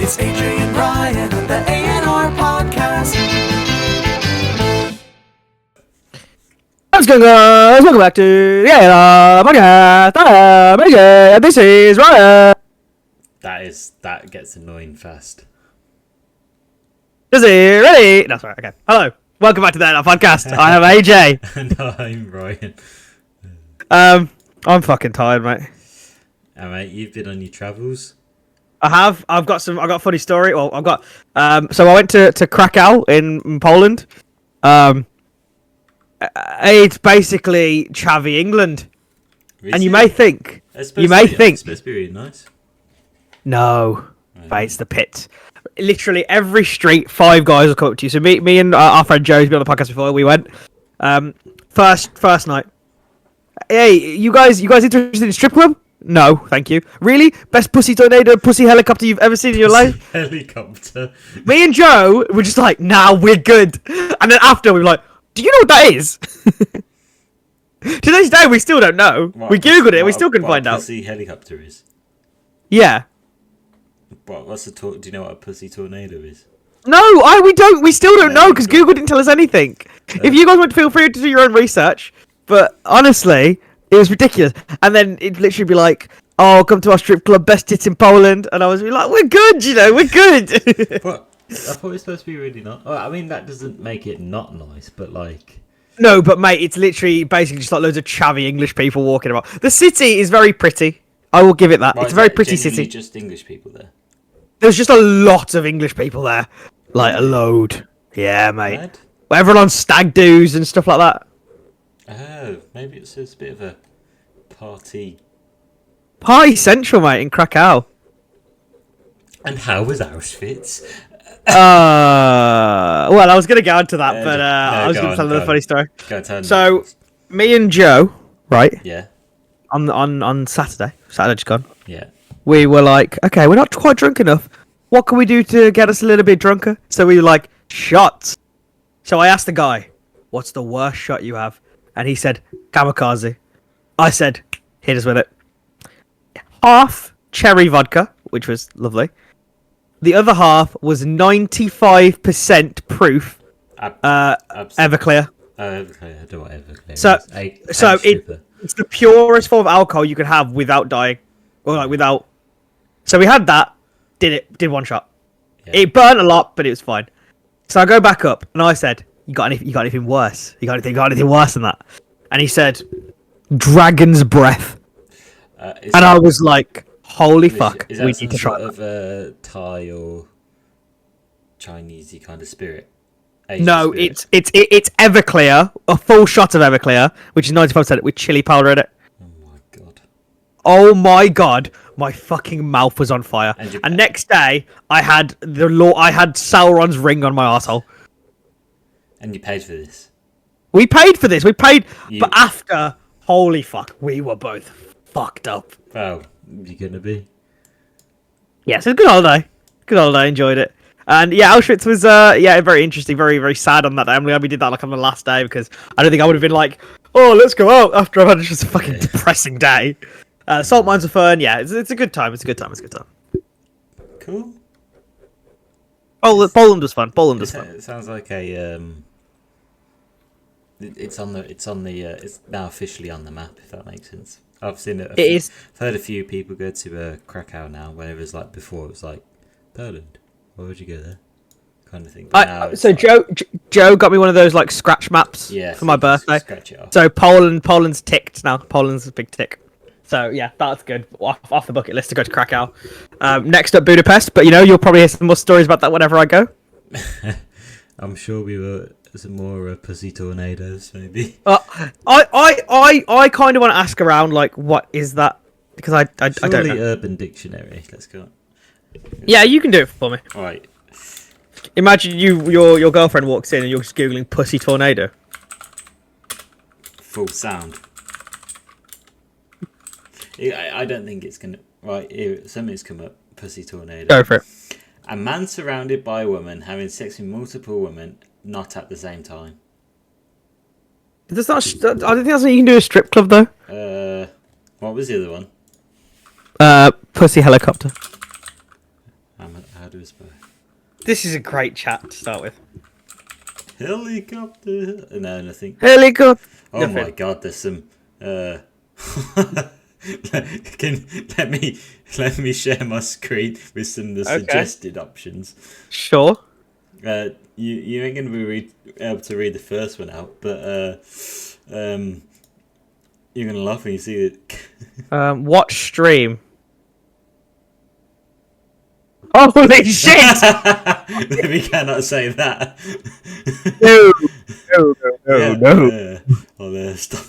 It's Ajay and Ryan on the AandRPodcast. What's going on, guys? Welcome back to the AandRPodcast. I'm AJ, and this is Ryan. That gets annoying fast. Is he ready? No, sorry. Okay. Hello. Welcome back to the AandRPodcast. I am AJ. And I'm Ryan. I'm fucking tired, mate. Mate, you've been on your travels. I have. I've got a funny story. Well, I've got. So I went to Krakow in Poland. It's basically chavvy England, and you may think. It's supposed to be really nice. No, but it's the pit. Literally every street, 5 guys will come up to you. So me and our friend Joe's been on the podcast before. We went. First night. Hey, you guys interested in strip club? No, thank you. Really? Best pussy tornado, pussy helicopter you've ever seen in your life? Helicopter. Me and Joe were just like, nah, we're good. And then after we were like, do you know what that is? To this day, we still don't know. We googled it, we still couldn't find out. Pussy helicopter is. Yeah. What's the do you know what a pussy tornado is? No, we still don't know because Google didn't tell us anything. If you guys want to feel free to do your own research, but honestly, it was ridiculous. And then it'd literally be like, oh, come to our strip club, best tits in Poland. And I was like, we're good, we're good. But I thought it was supposed to be really nice. Well, I mean, that doesn't make it not nice, but like... No, but mate, it's literally basically just like loads of chavvy English people walking about. The city is very pretty. I will give it that. It's a very pretty city. Just English people there? There's just a lot of English people there. Like, a load. Yeah, mate. Mad? Everyone on stag do's and stuff like that. Oh, maybe it's a bit of a party central, mate, in Krakow. And how was Auschwitz? Well, I was going to go into that, but I was going to tell another funny story. So, me and Joe, right? Yeah. On Saturday just gone. Yeah. We were like, okay, we're not quite drunk enough. What can we do to get us a little bit drunker? So we were like, shots. So I asked the guy, what's the worst shot you have? And he said, kamikaze. I said, hit us with it. Half cherry vodka, which was lovely. The other half was 95% proof Everclear. Everclear, I don't know what Everclear is. So it's the purest form of alcohol you can have without dying. Or like without... So we had that, did one shot. Yeah. It burnt a lot, but it was fine. So I go back up, and I said, you got anything worse? You got anything worse than that? And he said, dragon's breath. And I was like, holy fuck, we need to try that. Is that some sort of Thai or Chinesey kind of spirit? No, spirit? it's Everclear, a full shot of Everclear, which is 95% with chili powder in it. Oh my god, my fucking mouth was on fire. And next day, I had Sauron's ring on my arsehole. And you paid for this? We paid for this. But after, holy fuck, we were both fucked up. Well, you're gonna be. Yeah, so it's a good holiday. Enjoyed it. And yeah, Auschwitz was very interesting, very, very sad on that day. I'm glad we did that like on the last day because I don't think I would have been like, oh, let's go out after I've had just a fucking depressing day. Salt mines are fun. Yeah, it's a good time. It's a good time. Cool. Poland was fun. It sounds like a It's now officially on the map, if that makes sense. I've seen it. I've heard a few people go to Krakow now. When it was like before, it was like Poland. Why would you go there? Kind of thing. So Joe got me one of those like scratch maps for my birthday. Scratch it off. So Poland's ticked now. Poland's a big tick. So yeah, that's good. Off the bucket list to go to Krakow. Next up, Budapest. But you'll probably hear some more stories about that whenever I go. I'm sure we were some more pussy tornadoes, maybe. I kind of want to ask around, like, what is that? Because I don't know. Urban Dictionary. Let's go. Yeah, you can do it for me. All right. Imagine your girlfriend walks in and you're just googling pussy tornado. Full sound. I don't think it's gonna. Right here, something's come up. Pussy tornado. Go for it. A man surrounded by a woman having sex with multiple women, not at the same time. That's not. I don't think that's something you can do at a strip club though. What was the other one? Pussy helicopter. How do do us both. This is a great chat to start with. Helicopter. No, nothing. Helicopter. Oh Nothing. my god, there's some. Let me share my screen with some of the suggested options. Sure. You ain't gonna be able to read the first one out, but you're gonna laugh when you see it. Watch stream. Holy shit! We cannot say that. No. Oh, stop.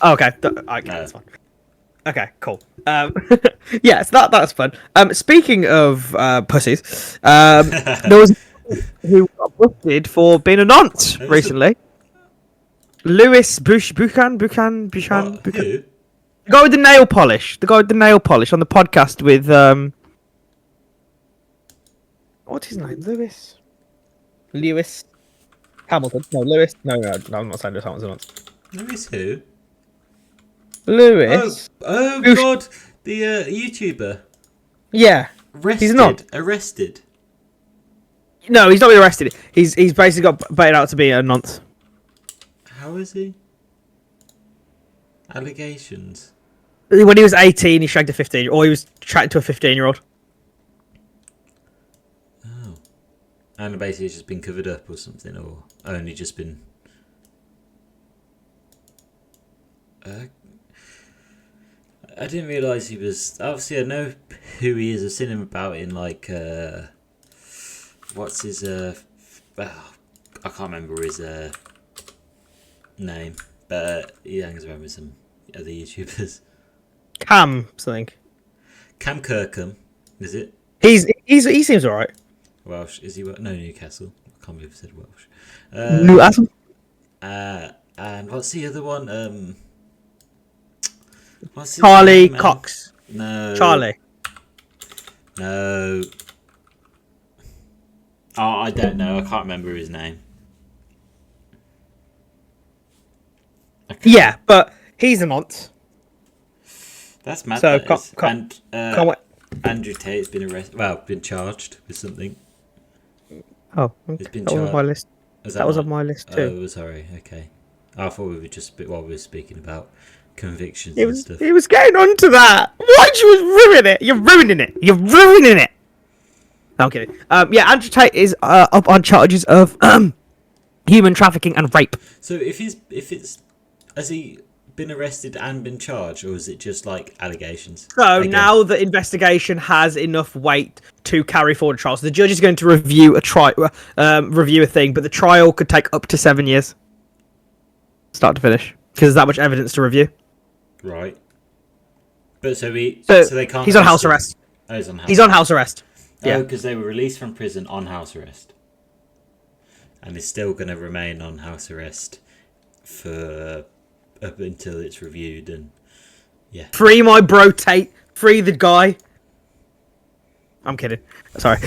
Okay, that's fine. Okay, cool. Yes, that's fun. Speaking of pussies, there was who got busted for being a nonce recently. Buchan. Who? The guy with the nail polish. The guy with the nail polish on the podcast with what's his name? Lewis Hamilton. No, Lewis. No, I'm not saying Lewis Hamilton. Lewis who? Lewis. Oh God! The YouTuber. Yeah. Arrested. He's not. Arrested. No, he's not been arrested. He's basically got baited out to be a nonce. How is he? Allegations. When he was 18, he shagged a 15, or he was chatting to a 15-year-old. Oh. And basically it's just been covered up or something, or only just been... I didn't realise he was... Obviously, I know who he is. I've seen him about in, like... what's his... I can't remember his name. But he hangs around with some other YouTubers. Cam something. Cam Kirkham, is it? He seems alright. Welsh. Is he? No, Newcastle. I can't believe I said Welsh. Newcastle. And what's the other one? What's his Charlie name, Cox. No. Charlie. No. Oh, I don't know. I can't remember his name. Yeah, but he's a nonce. That's mad. So, That is. can't wait. Andrew Tate's been arrested. Well, been charged with something. Oh, He's been that was on my list. That was on my list too. Oh, sorry. Okay. I thought we were just while we were speaking about convictions He and was, stuff. he was getting onto that. Why'd you ruin it? You're ruining it. You're ruining it. No, I'm kidding. Yeah, Andrew Tate is up on charges of human trafficking and rape. So has he been arrested and been charged, or is it just like allegations? So now the investigation has enough weight to carry forward a trial. So the judge is going to review a thing, but the trial could take up to 7 years, start to finish, because there's that much evidence to review. Right. But so they can't. He's on house arrest. Oh, he's on house. He's on house arrest. Yeah. Oh, because they were released from prison on house arrest, and he's still going to remain on house arrest for up until it's reviewed, and yeah. Free my bro Tate. Free the guy. I'm kidding. Sorry.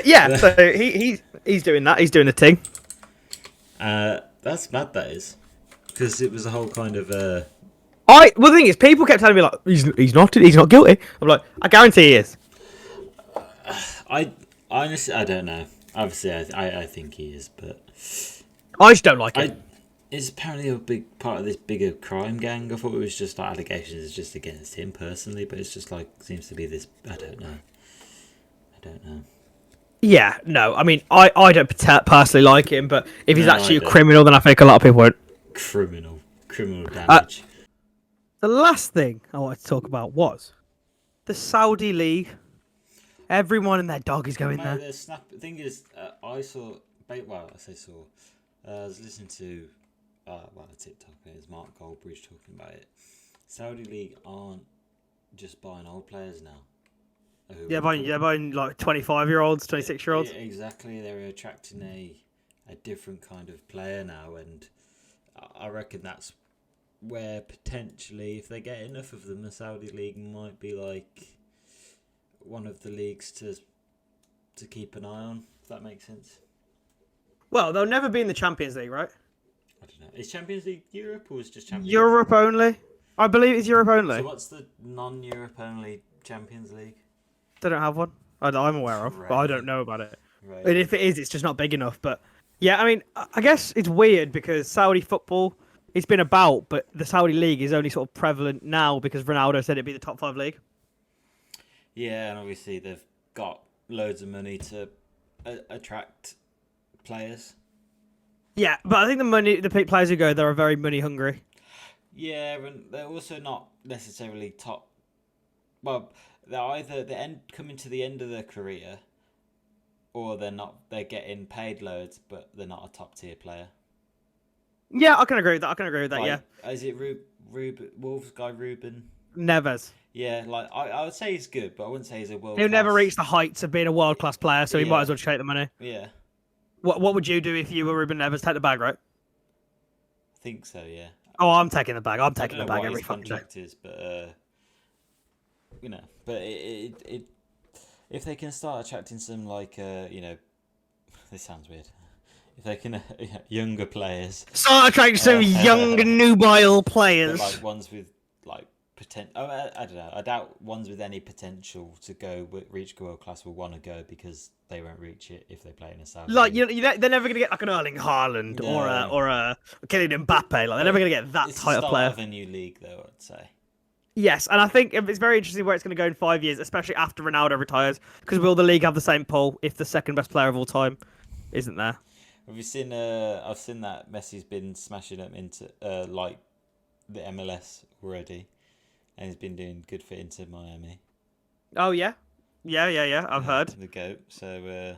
Yeah. So he's doing that. He's doing the thing. That's mad. That is, because it was a whole kind of. Well, the thing is, people kept telling me like he's not guilty. I'm like, I guarantee he is. I honestly, I don't know. Obviously, I think he is, but I just don't like it. It's apparently a big part of this bigger crime gang. I thought it was just like allegations just against him personally, but it's just like seems to be this. I don't know. Yeah, no. I mean, I don't personally like him, but if he's actually a criminal, then I think a lot of people won't. Criminal damage. The last thing I wanted to talk about was the Saudi League. Everyone and their dog is going there. The thing is, I saw. Well, I say saw. I was listening to. A TikTok. It's Mark Goldbridge talking about it. Saudi League aren't just buying old players now. Yeah, buying like 25-year-olds, 26-year-olds. Yeah, exactly. They're attracting a different kind of player now, and I reckon that's where potentially, if they get enough of them, the Saudi League might be like one of the leagues to keep an eye on. If that makes sense. Well, they'll never be in the Champions League, right? I don't know. Is Champions League Europe or is just Champions League? Europe only. I believe it's Europe only. So what's the non-Europe only Champions League? They don't have one. I'm aware of, but I don't know about it. Right. And if it is, it's just not big enough. But yeah, I mean, I guess it's weird because Saudi football, it's been about, but the Saudi league is only sort of prevalent now because Ronaldo said it'd be the top 5 league. Yeah, and obviously they've got loads of money to attract players. Yeah, but I think the players who go there are very money hungry. Yeah, and they're also not necessarily top. Well, they're either coming to the end of their career, or they're not. They're getting paid loads, but they're not a top tier player. Yeah, I can agree with that. Like, Yeah, is it Ruben Wolves guy Ruben? Neves. Yeah, like I would say he's good, but I wouldn't say he's a world. He'll never reach the heights of being a world class player, so he might as well take the money. Yeah. What would you do if you were Ruben Neves? Take the bag, right? I think so. Yeah. Oh, I'm taking the bag. I'm taking the I don't know bag what every his fucking day. contract is, but but it if they can start attracting some this sounds weird. If they can younger players, Start attracting some young nubile players. like ones with like potential. Oh, I don't know. I doubt ones with any potential to reach world class will want to go because they won't reach it if they play in a Saudi. Like they're never gonna get like an Erling Haaland or a Kylian Mbappe. Like they're never gonna get that it's type the of player. Of a new league, though, I'd say. Yes, and I think it's very interesting where it's going to go in 5 years, especially after Ronaldo retires, because will the league have the same pull if the second best player of all time isn't there? Have you seen? I've seen that Messi's been smashing them into like the MLS already, and he's been doing good for Inter Miami. Oh yeah. I've heard. The GOAT. So.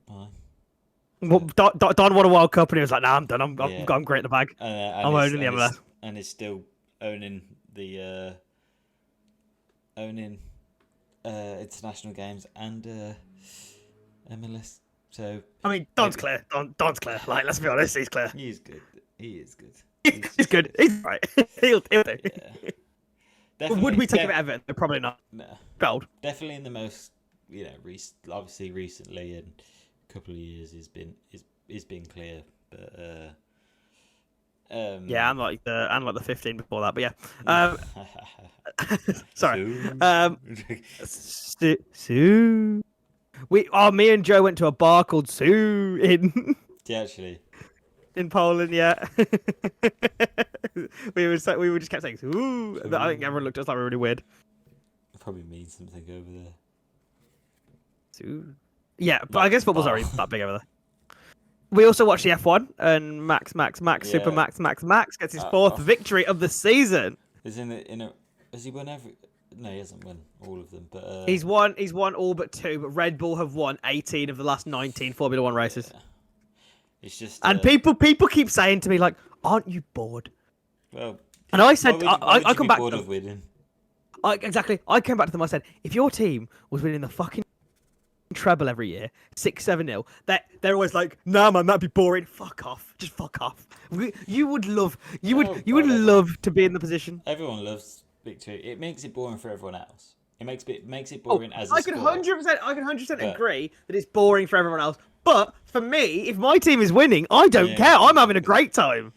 Well, Don won a World Cup and he was like, "Nah, I'm done. I'm great in the bag. I'm owning the MLS." And is still owning the international games and MLS. So I mean, Don's clear. Don's clear. Like, let's be honest, he's clear. He's good. He is good. He's good. He's right. He'll do. Yeah. Would we take him at Everton? Probably not. No. Gold. Definitely in the most, obviously recently in a couple of years he's been clear, but yeah, and like the 15 before that, but yeah. Sorry. Sue. Me and Joe went to a bar called Sue in. Yeah, actually. In Poland, yeah. we just kept saying Sue. I think everyone looked at us like we were really weird. It probably means something over there. Sue. Yeah, but I guess football's not really that big over there. We also watched the F1 and Max, Super Max gets his fourth victory of the season. Has he won every? No, he hasn't won all of them, but he's won all but 2. But Red Bull have won 18 of the last 19 Formula 1 races. Yeah. It's just and people keep saying to me like, "Aren't you bored?" Well, and I said, I come back. Bored of winning? Exactly. I came back to them. I said, if your team was winning the fucking treble every year, 6-7-0, they're always like, "Nah, man, that'd be boring." Fuck off. Just fuck off. You would love to be in the position. Everyone loves victory. It makes it boring for everyone else. It makes it boring as a I can 100% agree that it's boring for everyone else. But for me, if my team is winning, I don't care. I'm having a great time.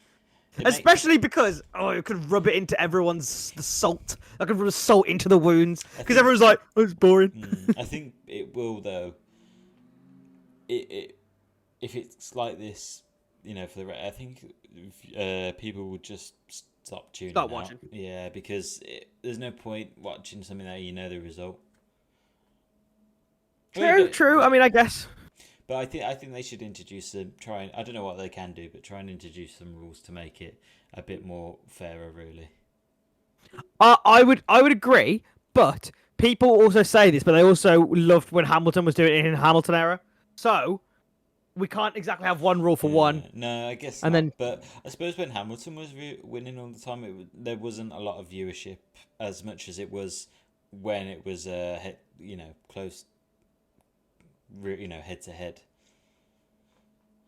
Especially because it could rub it into everyone's salt. I could rub salt into the wounds because everyone's like, "Oh, it's boring." I think it will though. If it's like this, for the I think people will just stop tuning out. Watching. Yeah, because there's no point watching something that you know the result. True. I mean, I guess. But I think they should introduce I don't know what they can do, but try and introduce some rules to make it a bit more fairer, really. I would agree, but people also say this, but they also loved when Hamilton was doing it in Hamilton era. So we can't exactly have one rule for one. No, I guess and not. Then, but I suppose when Hamilton was winning all the time, there wasn't a lot of viewership as much as it was when it was close. Head to head.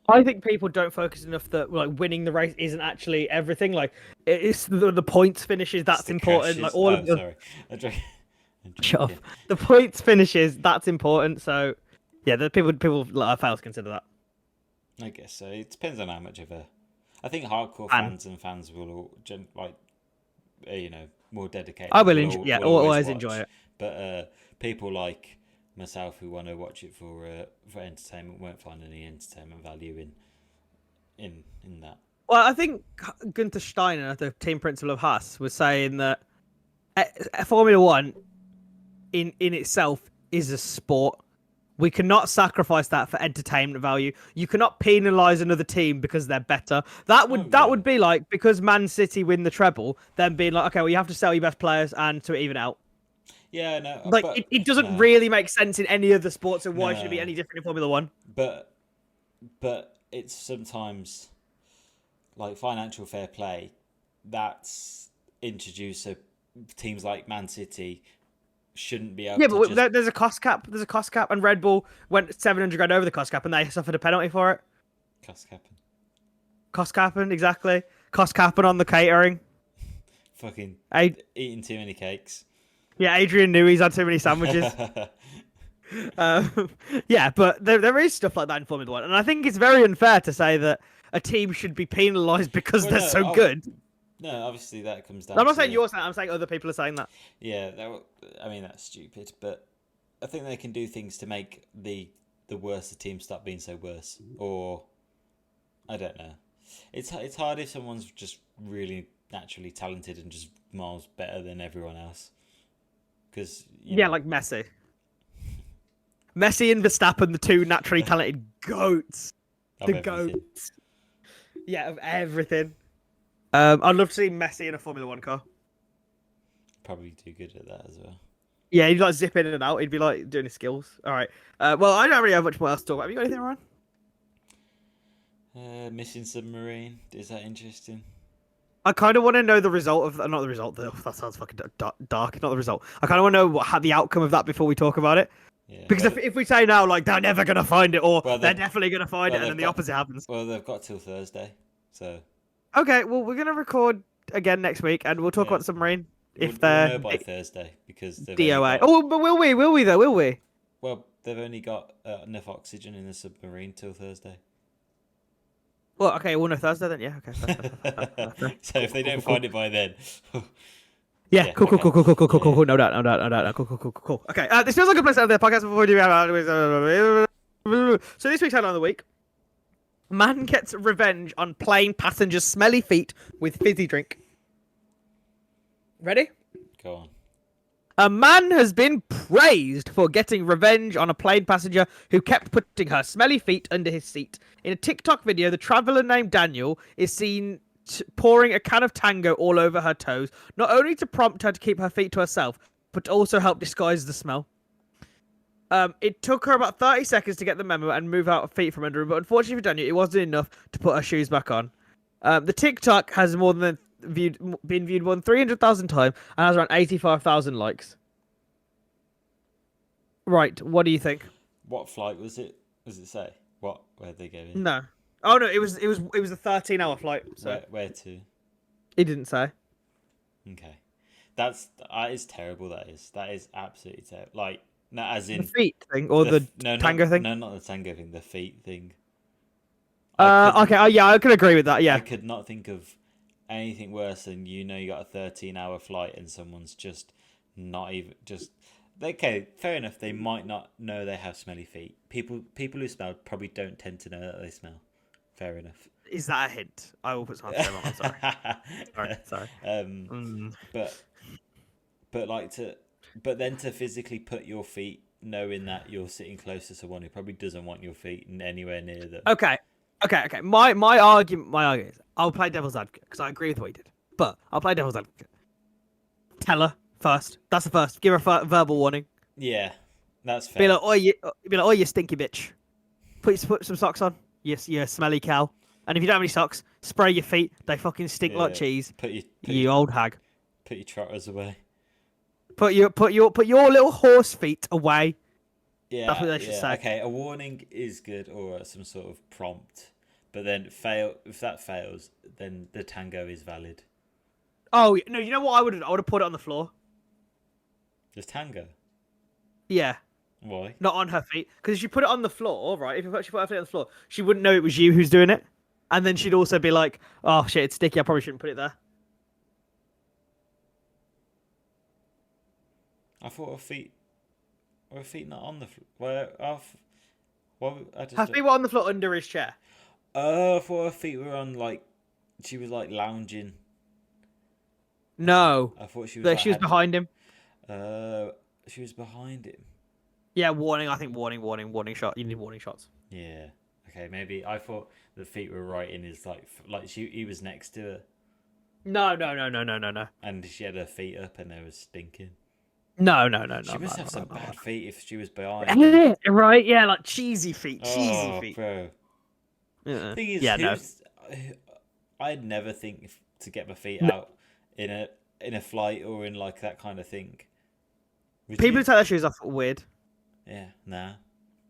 I think people don't focus enough that like winning the race isn't actually everything. Like it's the points finishes that's important. Crashes. Like all of sorry. Shut off. The points finishes that's important. So yeah, the people fail to consider that. I guess so. It depends on how much of a. I think hardcore fans will all more dedicated. I will will always watch. enjoy it. But people like myself who want to watch it for entertainment won't find any entertainment value in that. Well, I think Gunther Steiner, the team principal of Haas, was saying that Formula One in itself is a sport. We cannot sacrifice that for entertainment value. You cannot penalise another team because they're better. That would be like, because Man City win the treble, then being like, okay, well, you have to sell your best players and to even out. Yeah, no. Like, but, it doesn't really make sense in any other sport, so why should it be any different in Formula One? But it's sometimes like financial fair play that's introduced, so teams like Man City shouldn't be able to. Yeah, but there's a cost cap. There's a cost cap, and Red Bull went 700 grand over the cost cap, and they suffered a penalty for it. Cost capping, exactly. Cost capping on the catering. Fucking eating too many cakes. Yeah, Adrian knew he's had too many sandwiches. Yeah, but there is stuff like that in Formula One, and I think it's very unfair to say that a team should be penalised because they're so good. No, obviously that comes down. I'm not saying you're saying. I'm saying other people are saying that. Yeah, that's stupid, but I think they can do things to make the worse the team stop being so worse, or I don't know. It's hard if someone's just really naturally talented and just miles better than everyone else. Because like Messi. Messi and Verstappen, the two naturally talented goats. Goats. Yeah, of everything. I'd love to see Messi in a Formula One car. Probably do good at that as well. Yeah, he'd like zip in and out. He'd be like doing his skills. All right. Well, I don't really have much more else to talk about. Have you got anything, Ryan? Missing submarine. Is that interesting? I kind of want to know the result of not the result. That sounds fucking dark. Not the result. I kind of want to know the outcome of that before we talk about it. Yeah, because if we say now, like, they're never gonna find it, or they're definitely gonna find it, and then the opposite happens. Well, they've got till Thursday, so. Okay, well, we're gonna record again next week, and we'll talk about the submarine if they're. We'll know by Thursday because they've DOA. Oh, but will we? Will we though? Will we? Well, they've only got enough oxygen in the submarine till Thursday. Well, okay, we'll know Thursday then. Yeah, okay. Thursday. So if they don't find it by then. Yeah, cool. No doubt. Cool. Okay, this feels like a place to have the podcast before we do. So this week's headline of the week: man gets revenge on plane passenger's smelly feet with fizzy drink. Ready? Go on. A man has been praised for getting revenge on a plane passenger who kept putting her smelly feet under his seat. In a TikTok video, the traveller named Daniel is seen pouring a can of Tango all over her toes, not only to prompt her to keep her feet to herself, but to also help disguise the smell. It took her about 30 seconds to get the memo and move out her feet from under her, but unfortunately for Daniel, it wasn't enough to put her shoes back on. The TikTok has been viewed more than 300,000 times and has around 85,000 likes. Right, what do you think? What flight was it? Does it say where they go in? No. Oh no, it was a 13-hour flight. So where to? It didn't say. Okay, that is terrible. That is absolutely terrible. Like, not as in the feet thing or the tango thing. No, not the tango thing. The feet thing. Okay. Yeah, I can agree with that. Yeah. I could not think of anything worse than you got a 13-hour flight and someone's just not even just. Okay, fair enough. They might not know they have smelly feet. People who smell probably don't tend to know that they smell. Fair enough. Is that a hint? I will put some on. I'm sorry. Sorry. But then to physically put your feet, knowing that you're sitting close to someone who probably doesn't want your feet anywhere near them. Okay. My argument is I'll play devil's advocate because I agree with what he did, but I'll play devil's advocate. Tell her first. That's the first. Give her a verbal warning. Yeah, that's fair. Be like, you stinky bitch. Put some socks on. Yes, you smelly cow. And if you don't have any socks, spray your feet. They fucking stink like cheese. Put you old hag. Put your trotters away. Put your little horse feet away. Yeah, that's what they should say. Okay, a warning is good, or some sort of prompt. But then if that fails, then the tango is valid. Oh no! You know what I would have? I would have put it on the floor. Just tango. Yeah. Why? Not on her feet, because if you put it on the floor, right? If she put her feet on the floor, she wouldn't know it was you who's doing it, and then she'd also be like, "Oh shit, it's sticky. I probably shouldn't put it there." I thought her feet not on the floor. Where off? Well, I just. Her feet were on the floor under his chair. Oh, I thought her feet were on like she was like lounging. No. I thought she was. Like, Like, she was behind him. She was behind him. Yeah, warning. I think warning shot. You need warning shots. Yeah. Okay, maybe I thought the feet were right in his like he was next to her. No. And she had her feet up and they were stinking. No. She must have some bad feet if she was behind. Right? Yeah, like cheesy feet. Cheesy feet. Bro. Yeah. Thing is, Yeah, no. I'd never think to get my feet out in a flight or in like that kind of thing. People who take their shoes off are weird. Yeah, nah.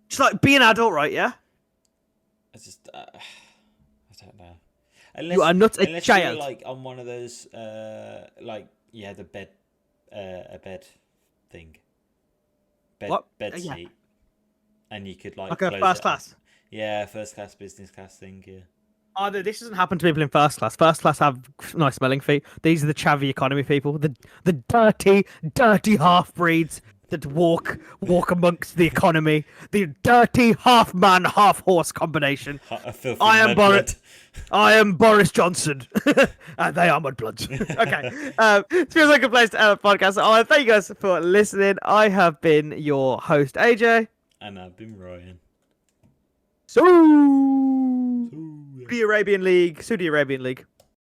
Just like be an adult, right? Yeah. I just I don't know. Unless, You are not a unless child. you were like on one of those the bed a bed thing. Bed Yeah. seat. And you could like Like a close first it class. up. Yeah, first class, business class thing, yeah. Oh, this doesn't happen to people in first class. First class have nice smelling feet. These are the chavvy economy people, the dirty half breeds that walk amongst the economy. The dirty half man, half horse combination. A filthy I am mudblood. I am Boris Johnson, and they are mudbloods. Okay, it feels like a place to end a podcast. Oh, thank you guys for listening. I have been your host, AJ. And I've been Ryan. Saudi Arabian League.